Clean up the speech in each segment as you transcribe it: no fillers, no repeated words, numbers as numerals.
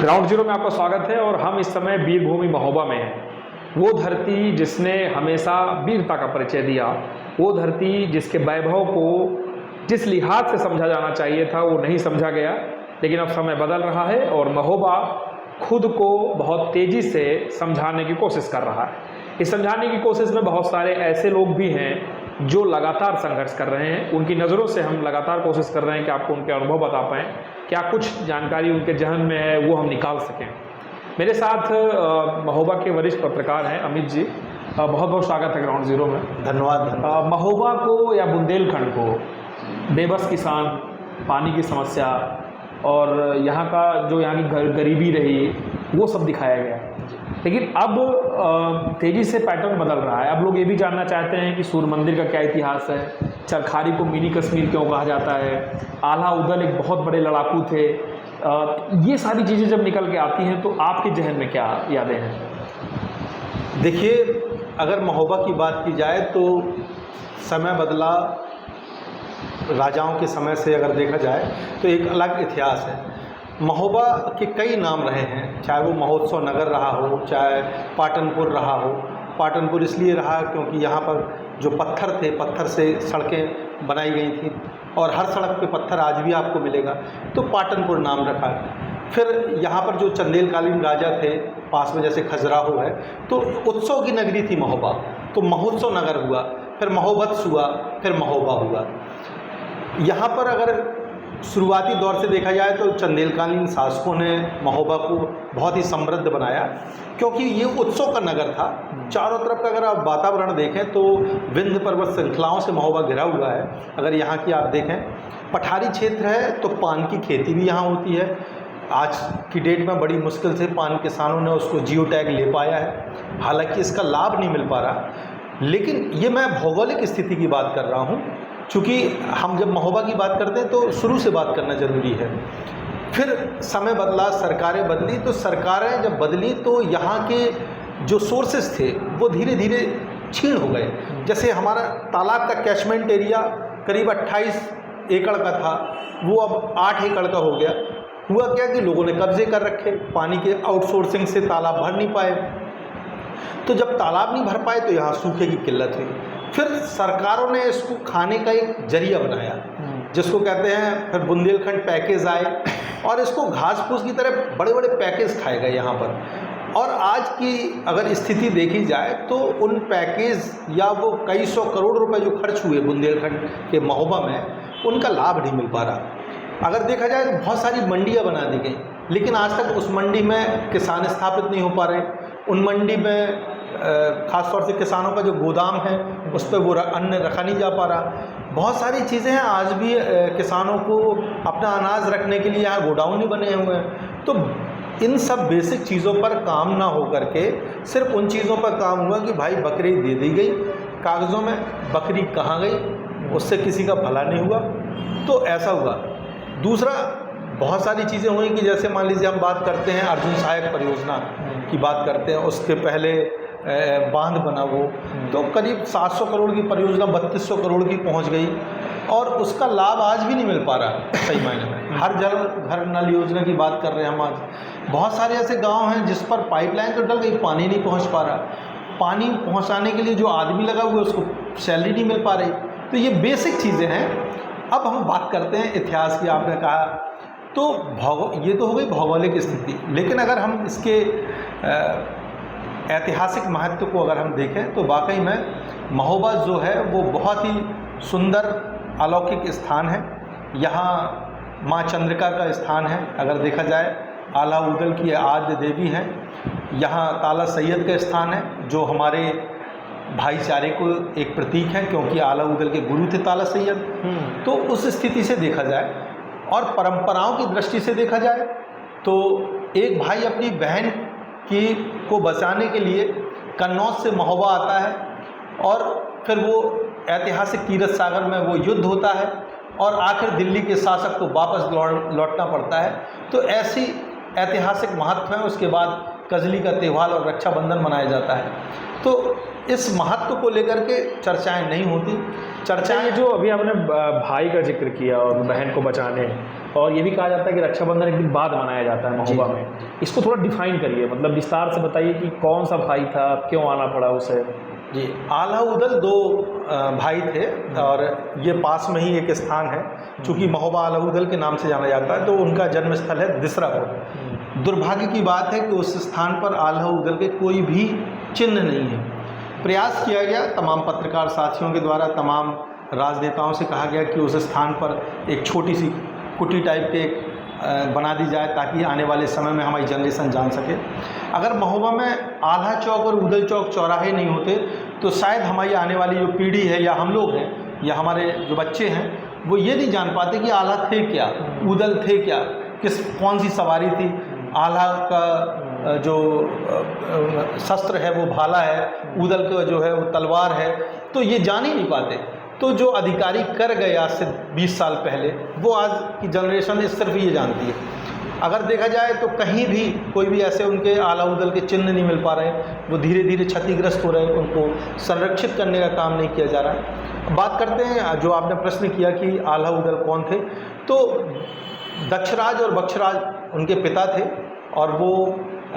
Ground zero में आपका स्वागत है और हम इस समय वीरभूमि महोबा में हैं। वो धरती जिसने हमेशा वीरता का परिचय दिया, वो धरती जिसके वैभव को जिस लिहाज से समझा जाना चाहिए था वो नहीं समझा गया, लेकिन अब समय बदल रहा है और महोबा खुद को बहुत तेज़ी से समझाने की कोशिश कर रहा है। इस समझाने की कोशिश में बहुत सारे ऐसे लोग भी हैं जो लगातार संघर्ष कर रहे हैं। उनकी नज़रों से हम लगातार कोशिश कर रहे हैं कि आपको उनके अनुभव बता पाएँ, क्या कुछ जानकारी उनके जहन में है वो हम निकाल सकें। मेरे साथ महोबा के वरिष्ठ पत्रकार हैं अमित जी। बहुत बहुत स्वागत है ग्राउंड जीरो में। धन्यवाद। महोबा को या बुंदेलखंड को बेबस किसान, पानी की समस्या और यहाँ का जो यहाँ की गरीबी रही वो सब दिखाया गया, लेकिन अब तेज़ी से पैटर्न बदल रहा है। अब लोग ये भी जानना चाहते हैं कि सूर्य मंदिर का क्या इतिहास है, चरखारी को मिनी कश्मीर क्यों कहा जाता है, आला उदल एक बहुत बड़े लड़ाकू थे। ये सारी चीज़ें जब निकल के आती हैं तो आपके जहन में क्या यादें हैं? देखिए, अगर महोबा की बात की जाए तो समय बदला, राजाओं के समय से अगर देखा जाए तो एक अलग इतिहास है। महोबा के कई नाम रहे हैं, चाहे वो महोत्सव नगर रहा हो, चाहे पाटनपुर रहा हो। पाटनपुर इसलिए रहा क्योंकि यहाँ पर जो पत्थर थे, पत्थर से सड़कें बनाई गई थी और हर सड़क पे पत्थर आज भी आपको मिलेगा, तो पाटनपुर नाम रखा। फिर यहाँ पर जो चंदेलकालीन राजा थे, पास में जैसे खजुराहो है, तो उत्सव की नगरी थी महोबा, तो महोत्सव नगर हुआ, फिर महोबत्स हुआ, फिर महोबा हुआ। यहाँ पर अगर शुरुआती दौर से देखा जाए तो चंदेलकालीन शासकों ने महोबा को बहुत ही समृद्ध बनाया, क्योंकि ये उत्सव का नगर था। चारों तरफ का अगर आप वातावरण देखें तो विंध्य पर्वत श्रृंखलाओं से महोबा घिरा हुआ है। अगर यहाँ की आप देखें, पठारी क्षेत्र है तो पान की खेती भी यहाँ होती है। आज की डेट में बड़ी मुश्किल से पान किसानों ने उसको जियो टैग ले पाया है, हालांकि इसका लाभ नहीं मिल पा रहा। लेकिन ये मैं भौगोलिक स्थिति की बात कर रहा हूँ, चूँकि हम जब महोबा की बात करते हैं तो शुरू से बात करना ज़रूरी है। फिर समय बदला, सरकारें बदली, तो सरकारें जब बदली तो यहाँ के जो सोर्सेज थे वो धीरे धीरे छीण हो गए। जैसे हमारा तालाब का कैचमेंट एरिया करीब 28 एकड़ का था, वो अब 8 एकड़ का हो गया। हुआ क्या कि लोगों ने कब्जे कर रखे, पानी के आउटसोर्सिंग से तालाब भर नहीं पाए, तो जब तालाब नहीं भर पाए तो यहाँ सूखे की किल्लत हुई। फिर सरकारों ने इसको खाने का एक जरिया बनाया, जिसको कहते हैं, फिर बुंदेलखंड पैकेज आए और इसको घास फूस की तरह बड़े बड़े पैकेज खाए गए यहाँ पर। और आज की अगर स्थिति देखी जाए तो उन पैकेज या वो कई सौ करोड़ रुपए जो खर्च हुए बुंदेलखंड के महोबा में, उनका लाभ नहीं मिल पा रहा। अगर देखा जाए तो बहुत सारी मंडियाँ बना दी गई, लेकिन आज तक उस मंडी में किसान स्थापित नहीं हो पा रहे। उन मंडी में ख़ास तौर से किसानों का जो गोदाम है उस पर वो अन्न रखा नहीं जा पा रहा। बहुत सारी चीज़ें हैं, आज भी किसानों को अपना अनाज रखने के लिए यहाँ गोडाउन नहीं बने हुए हैं। तो इन सब बेसिक चीज़ों पर काम ना हो करके सिर्फ उन चीज़ों पर काम हुआ कि भाई बकरी दे दी गई कागज़ों में, बकरी कहाँ गई, उससे किसी का भला नहीं हुआ, तो ऐसा हुआ। दूसरा, बहुत सारी चीज़ें हुई कि जैसे मान लीजिए हम बात करते हैं अर्जुन सहायक परियोजना की बात करते हैं, उसके पहले बांध बना वो, तो करीब 700 करोड़ की परियोजना 3200 करोड़ की पहुंच गई और उसका लाभ आज भी नहीं मिल पा रहा सही मायने में। हर जल घर नल योजना की बात कर रहे हैं हम आज। बहुत सारे ऐसे गांव हैं जिस पर पाइपलाइन तो डल गई, पानी नहीं पहुंच पा रहा। पानी पहुंचाने के लिए जो आदमी लगा हुआ है उसको सैलरी नहीं मिल पा रही। तो ये बेसिक चीज़ें हैं। अब हम बात करते हैं इतिहास की। आपने कहा तो ये तो हो गई भौगोलिक स्थिति, लेकिन अगर हम इसके ऐतिहासिक महत्व को अगर हम देखें तो वाकई में महोबा जो है वो बहुत ही सुंदर अलौकिक स्थान है। यहाँ माँ चंद्रिका का स्थान है। अगर देखा जाए, आला उदल की आद्य देवी हैं। यहाँ ताला सैयद का स्थान है, जो हमारे भाईचारे को एक प्रतीक है, क्योंकि आला उदल के गुरु थे ताला सैयद। तो उस स्थिति से देखा जाए और परंपराओं की दृष्टि से देखा जाए तो एक भाई अपनी बहन को बचाने के लिए कन्नौज से महोबा आता है और फिर वो ऐतिहासिक तीरथ सागर में वो युद्ध होता है और आखिर दिल्ली के शासक को वापस लौटना पड़ता है। तो ऐसी ऐतिहासिक महत्व है। उसके बाद कजली का त्यौहार और रक्षाबंधन मनाया जाता है। तो इस महत्व को लेकर के चर्चाएं नहीं होती। अच्छा, चर्चाएं ये जो अभी आपने भाई का जिक्र किया और बहन को बचाने, और ये भी कहा जाता है कि रक्षाबंधन एक दिन बाद मनाया जाता है महोबा में, इसको थोड़ा डिफाइन करिए, मतलब विस्तार से बताइए कि कौन सा भाई था, क्यों आना पड़ा उसे। जी, आल्हा उदल दो भाई थे और ये पास में ही एक स्थान है, चूँकि महोबा आल्हा उदल के नाम से जाना जाता है, तो उनका जन्म स्थल है दिसरापुर। दुर्भाग्य की बात है कि उस स्थान पर आल्हा उदल के कोई भी चिन्ह नहीं है। प्रयास किया गया तमाम पत्रकार साथियों के द्वारा, तमाम राजनेताओं से कहा गया कि उस स्थान पर एक छोटी सी कुटी टाइप के बना दी जाए ताकि आने वाले समय में हमारी जनरेशन जान सके। अगर महोबा में आल्हा चौक और उदल चौक चौराहे नहीं होते तो शायद हमारी आने वाली जो पीढ़ी है या हम लोग हैं या हमारे जो बच्चे हैं वो ये नहीं जान पाते कि आल्हा थे क्या, उदल थे क्या, कौन सी सवारी थी। आल्हा का जो शस्त्र है वो भाला है, उदल का जो है वो तलवार है, तो ये जान ही नहीं पाते। तो जो अधिकारी कर गए आज से 20 साल पहले, वो आज की जनरेशन सिर्फ ये जानती है। अगर देखा जाए तो कहीं भी कोई भी ऐसे उनके आल्हा उदल के चिन्ह नहीं मिल पा रहे हैं, वो धीरे धीरे क्षतिग्रस्त हो रहे हैं, उनको संरक्षित करने का काम नहीं किया जा रहा है। बात करते हैं, जो आपने प्रश्न किया कि आल्हा उदल कौन थे, तो दक्षराज और बक्षराज उनके पिता थे और वो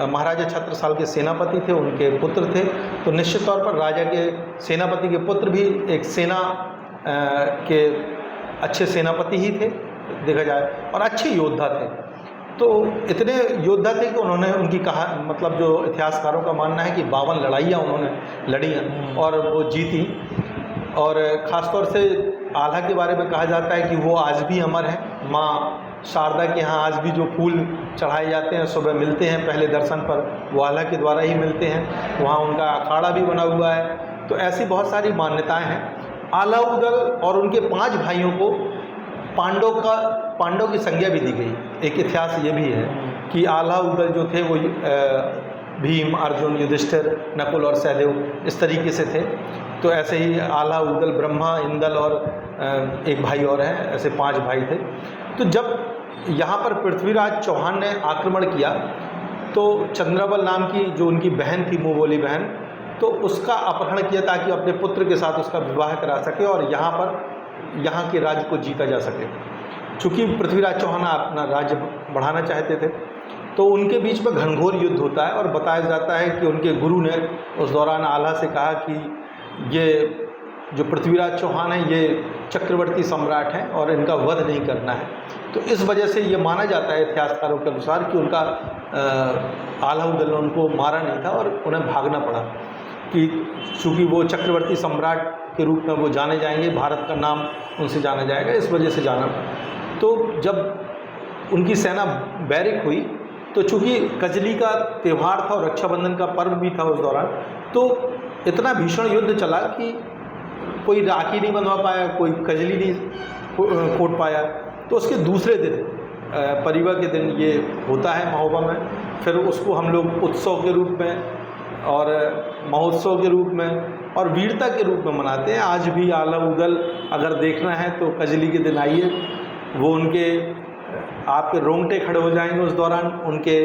महाराजा छत्रसाल के सेनापति थे, उनके पुत्र थे। तो निश्चित तौर पर राजा के सेनापति के पुत्र भी एक सेना के अच्छे सेनापति ही थे देखा जाए, और अच्छे योद्धा थे। तो इतने योद्धा थे कि उन्होंने, उनकी कहा मतलब जो इतिहासकारों का मानना है कि 52 लड़ाइयाँ उन्होंने लड़ी हैं और वो जीती। और ख़ास तौर से आल्हा के बारे में कहा जाता है कि वो आज भी अमर है। माँ शारदा के यहाँ आज भी जो फूल चढ़ाए जाते हैं, सुबह मिलते हैं पहले दर्शन पर, वो आल्हा के द्वारा ही मिलते हैं। वहाँ उनका अखाड़ा भी बना हुआ है। तो ऐसी बहुत सारी मान्यताएं हैं। आल्हा उदल और उनके 5 भाइयों को पांडव की संज्ञा भी दी गई। एक इतिहास ये भी है कि आल्हा उदल जो थे वो भीम, अर्जुन, युधिष्ठिर, नकुल और सहदेव इस तरीके से थे। तो ऐसे ही आल्हा उदल, ब्रह्मा, इंदल और एक भाई और हैं, ऐसे 5 भाई थे। तो जब यहाँ पर पृथ्वीराज चौहान ने आक्रमण किया तो चंद्राबल नाम की जो उनकी बहन थी, मुँह बोली बहन, तो उसका अपहरण किया ताकि अपने पुत्र के साथ उसका विवाह करा सके और यहाँ के राज्य को जीता जा सके। चूँकि पृथ्वीराज चौहान अपना राज्य बढ़ाना चाहते थे, तो उनके बीच में घनघोर युद्ध होता है और बताया जाता है कि उनके गुरु ने उस दौरान आल्हा से कहा कि ये जो पृथ्वीराज चौहान है ये चक्रवर्ती सम्राट हैं और इनका वध नहीं करना है। तो इस वजह से ये माना जाता है इतिहासकारों के अनुसार कि उनका आल्हा उदल ने उनको मारा नहीं था और उन्हें भागना पड़ा, कि चूँकि वो चक्रवर्ती सम्राट के रूप में वो जाने जाएंगे, भारत का नाम उनसे जाना जाएगा, इस वजह से जाना पड़ा। तो जब उनकी सेना बैरिक हुई तो चूँकि कजली का त्यौहार था और रक्षाबंधन का पर्व भी था उस दौरान, तो इतना भीषण युद्ध चला कि कोई राखी नहीं बंधवा पाया, कोई कजली नहीं फोड़ पाया। तो उसके दूसरे दिन, परिवा के दिन ये होता है महोबा में। फिर उसको हम लोग उत्सव के रूप में और महोत्सव के रूप में और वीरता के रूप में मनाते हैं। आज भी आल्हा उदल अगर देखना है तो कजली के दिन आइए, वो उनके आपके रोंगटे खड़े हो जाएंगे उस दौरान, उनके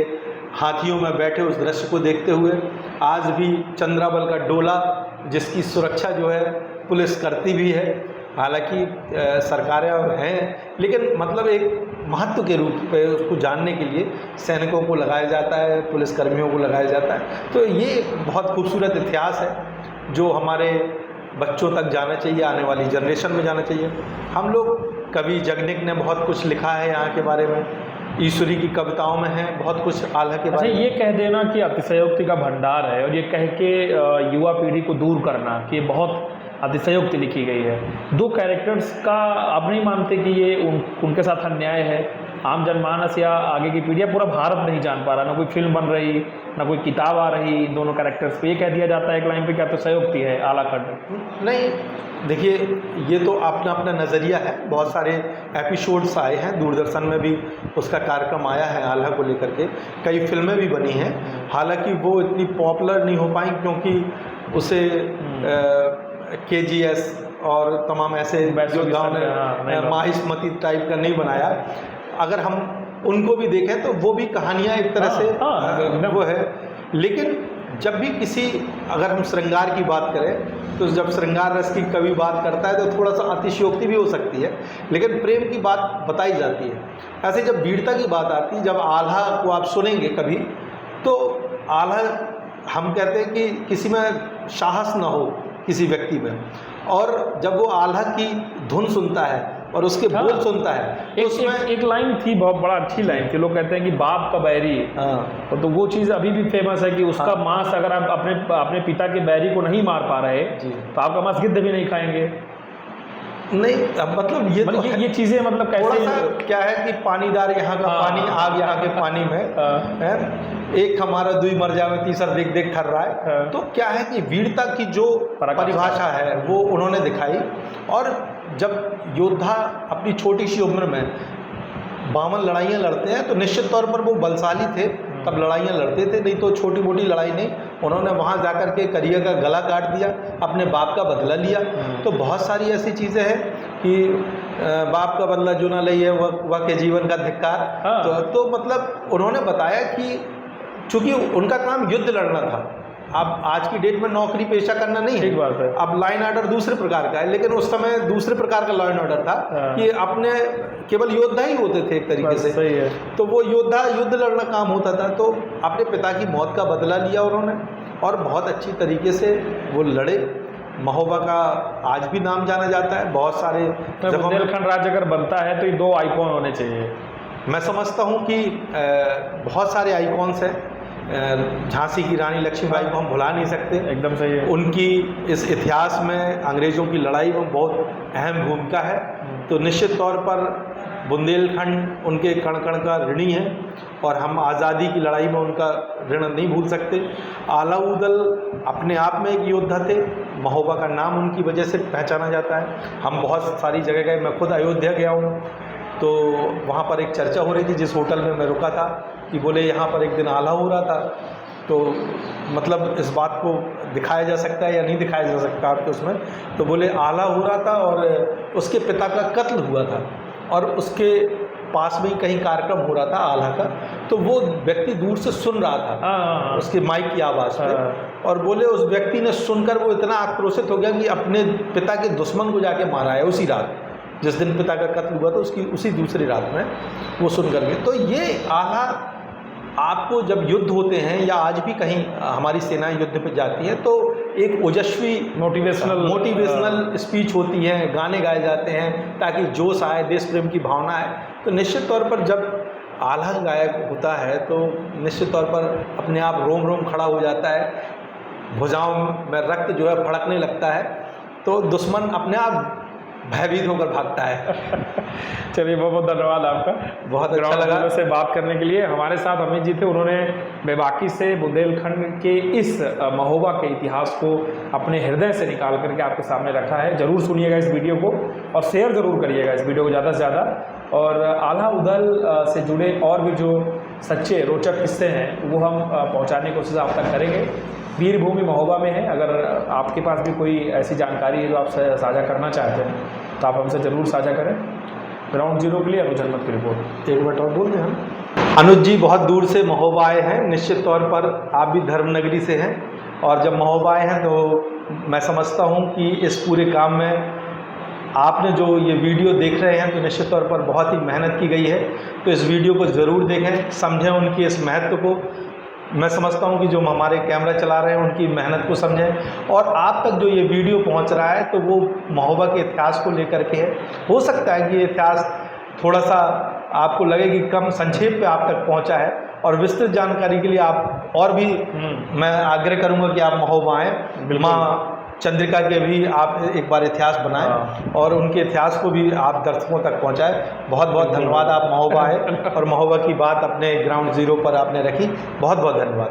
हाथियों में बैठे उस दृश्य को देखते हुए। आज भी चंद्राबल का डोला, जिसकी सुरक्षा जो है पुलिस करती भी है, हालांकि सरकारें हैं, लेकिन मतलब एक महत्व के रूप पे उसको जानने के लिए सैनिकों को लगाया जाता है, पुलिसकर्मियों को लगाया जाता है। तो ये बहुत खूबसूरत इतिहास है जो हमारे बच्चों तक जाना चाहिए, आने वाली जनरेशन में जाना चाहिए। हम लोग, कवि जगनिक ने बहुत कुछ लिखा है यहाँ के बारे में, ईश्वरी की कविताओं में है बहुत कुछ आल्हा के बारे में। ये कह देना कि अतिशयोक्ति का भंडार है और ये कह के युवा पीढ़ी को दूर करना कि बहुत अतिशयोक्ति लिखी गई है। 2 कैरेक्टर्स का आप नहीं मानते कि ये उनके साथ अन्याय है? आम जनमानस या आगे की पीढ़ी या पूरा भारत नहीं जान पा रहा, ना कोई फिल्म बन रही, ना कोई किताब आ रही इन दोनों कैरेक्टर्स पे। ये कह दिया जाता है एक लाइन पे कि अतिशयोक्ति है आल्हा खंड। नहीं, देखिए ये तो अपना अपना नज़रिया है। बहुत सारे एपिसोड्स आए हैं, दूरदर्शन में भी उसका कार्यक्रम आया है आल्हा को लेकर के, कई फिल्में भी बनी हैं। हालांकि वो इतनी पॉपुलर नहीं हो पाई क्योंकि उसे KGS और तमाम ऐसे योद्धाओं ने माहिष्मती टाइप का नहीं बनाया। अगर हम उनको भी देखें तो वो भी कहानियाँ एक तरह से वो है, लेकिन जब भी किसी, अगर हम श्रृंगार की बात करें तो जब श्रृंगार रस की कवि बात करता है तो थोड़ा सा अतिशयोक्ति भी हो सकती है, लेकिन प्रेम की बात बताई जाती है। ऐसे जब वीरता की बात आती है, जब आल्हा को आप सुनेंगे कभी, तो आल्हा हम कहते हैं कि किसी में साहस न हो किसी व्यक्ति में, और जब वो आल्हा की धुन सुनता है और उसके बोल सुनता है तो उसमें एक लाइन थी, बहुत बड़ा अच्छी लाइन थी, लोग कहते हैं कि बाप का बैरी। हाँ, तो वो चीज़ अभी भी फेमस है कि उसका मांस अगर आप अपने पिता के बैरी को नहीं मार पा रहे जी। तो आपका मांस गिद्ध भी नहीं खाएंगे। नहीं, अब मतलब ये तो ये चीज़ें मतलब थोड़ा कैसे सा क्या है कि पानीदार यहाँ का पानी, आग यहाँ के पानी में है, एक हमारा दुई मर जावे तीसरा देख देख कर रहा है। तो क्या है कि वीरता की जो परिभाषा है वो उन्होंने दिखाई। और जब योद्धा अपनी छोटी सी उम्र में 52 लड़ाइयाँ लड़ते हैं तो निश्चित तौर पर वो बलशाली थे, तब लड़ाइयाँ लड़ते थे, नहीं तो छोटी मोटी लड़ाई नहीं। उन्होंने वहाँ जाकर के करिया का गला काट दिया, अपने बाप का बदला लिया। तो बहुत सारी ऐसी चीज़ें हैं कि बाप का बदला जो ना लिया वह के जीवन का धिक्कार। तो मतलब उन्होंने बताया कि चूँकि उनका काम युद्ध लड़ना था, अब आज की डेट में नौकरी पेशा करना नहीं है, ठीक बात है। अब लाइन ऑर्डर दूसरे प्रकार का है, लेकिन उस समय दूसरे प्रकार का लाइन ऑर्डर था कि अपने केवल योद्धा ही होते थे एक तरीके से। सही है। तो वो योद्धा युद्ध लड़ना काम होता था। तो अपने पिता की मौत का बदला लिया उन्होंने और बहुत अच्छी तरीके से वो लड़े। महोबा का आज भी नाम जाना जाता है। बहुत सारे बुंदेलखंड राज्य अगर बनता है तो ये 2 आइकॉन होने चाहिए। मैं समझता हूँ कि बहुत सारे आइकॉन्स हैं। झांसी की रानी लक्ष्मीबाई को हम भुला नहीं सकते, एकदम सही है। उनकी इस इतिहास में अंग्रेज़ों की लड़ाई में बहुत अहम भूमिका है। तो निश्चित तौर पर बुंदेलखंड उनके कण कण का ऋणी है और हम आज़ादी की लड़ाई में उनका ऋण नहीं भूल सकते। आलाउदल अपने आप में एक योद्धा थे, महोबा का नाम उनकी वजह से पहचाना जाता है। हम बहुत सारी जगह गए, मैं खुद अयोध्या गया हूँ, तो वहाँ पर एक चर्चा हो रही थी जिस होटल में मैं रुका था कि बोले यहाँ पर एक दिन आला हो रहा था। तो मतलब इस बात को दिखाया जा सकता है या नहीं दिखाया जा सकता आपके उसमें, तो बोले आला हो रहा था और उसके पिता का कत्ल हुआ था और उसके पास में ही कहीं कार्यक्रम हो रहा था आला का, तो वो व्यक्ति दूर से सुन रहा था उसके माइक की आवाज़ पे, और बोले उस व्यक्ति ने सुनकर वो इतना आक्रोशित हो गया कि अपने पिता के दुश्मन को जाके मारा है उसी रात, जिस दिन पिता का कत्ल हुआ था उसकी उसी दूसरी रात में वो सुन कर गए। तो ये आला आपको जब युद्ध होते हैं या आज भी कहीं हमारी सेनाएं युद्ध पे जाती हैं तो एक ओजस्वी मोटिवेशनल स्पीच होती है, गाने गाए जाते हैं ताकि जोश आए, देश प्रेम की भावना आए। तो निश्चित तौर पर जब आला गायक होता है तो निश्चित तौर पर अपने आप रोम रोम खड़ा हो जाता है, भुजाओं में रक्त जो है फड़कने लगता है, तो दुश्मन अपने आप भयभीत होकर भागता है। चलिए बहुत बहुत धन्यवाद आपका, बहुत अच्छा लगा से बात करने के लिए। हमारे साथ अमित जी थे, उन्होंने बेबाकी से बुंदेलखंड के इस महोबा के इतिहास को अपने हृदय से निकाल करके आपके सामने रखा है। ज़रूर सुनिएगा इस वीडियो को और शेयर ज़रूर करिएगा इस वीडियो को ज़्यादा से ज़्यादा। और आलाउदल से जुड़े और भी जो सच्चे रोचक किस्से हैं वो हम पहुँचाने की कोशिश आप तक करेंगे। वीरभूमि महोबा में है, अगर आपके पास भी कोई ऐसी जानकारी है जो आप साझा करना चाहते हैं तो आप हमसे ज़रूर साझा करें। ग्राउंड जीरो के लिए अनुज हनमत की रिपोर्ट। एक मिनट और बोल दें हम। अनुज जी बहुत दूर से महोबा आए हैं, निश्चित तौर पर आप भी धर्मनगरी से हैं, और जब महोबा आए हैं तो मैं समझता हूं कि इस पूरे काम में आपने जो ये वीडियो देख रहे हैं तो निश्चित तौर पर बहुत ही मेहनत की गई है। तो इस वीडियो को ज़रूर देखें, समझें उनकी इस महत्व को। मैं समझता हूं कि जो हमारे कैमरा चला रहे हैं उनकी मेहनत को समझें, और आप तक जो ये वीडियो पहुंच रहा है तो वो महोबा के इतिहास को लेकर के है। हो सकता है कि ये इतिहास थोड़ा सा आपको लगे कि कम संक्षेप पे आप तक पहुंचा है, और विस्तृत जानकारी के लिए आप और भी मैं आग्रह करूंगा कि आप महोबा आएँ। माँ चंद्रिका के भी आप एक बार इतिहास बनाएं और उनके इतिहास को भी आप दर्शकों तक पहुंचाएं। बहुत बहुत धन्यवाद, आप महोबा आए और महोबा की बात अपने ग्राउंड जीरो पर आपने रखी। बहुत बहुत धन्यवाद।